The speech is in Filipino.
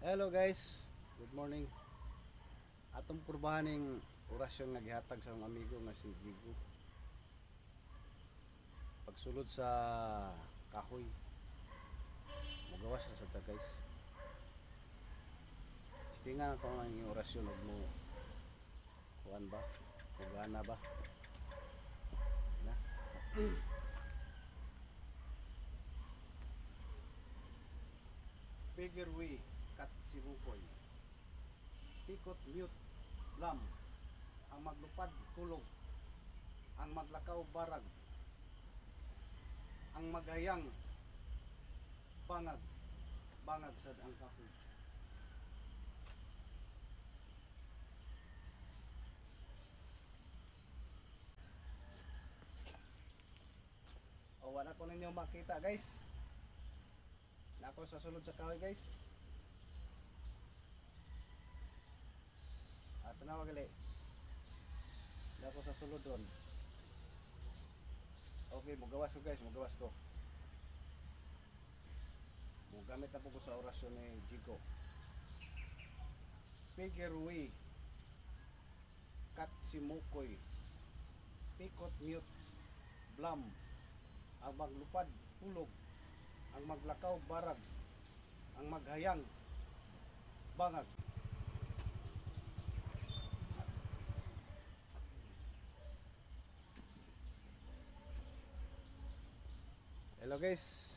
Hello guys, good morning. Atong purbahaning orasyon nga gihatag sa akong amigo nga si Jigo. Pagsulod sa kahoy, magawas ra sa ta guys. Tingan ko ang iyong orasyon ug mo kuan ba? Pugana ba? Na. Figure way, kat sibukoy. Pikot mute, lam. Ang maglupad, kulog. Ang maglakaw, barag. Ang maghayang, bangag. Bangag sad ang kahoy. O wala ko ninyo makita guys. Nako sa sulod sa kahoy guys. At tanawa gali. Nako sa sulod doon. Okay, magawas ko guys, magawas ko. Mugamit na po ko sa orasyon ni Jigo. Figure way, kat simukoy, pikot mute, blam, ang maglupad, pulog, ang maglakaw, barag, ang maghayang, bangag. Hello guys,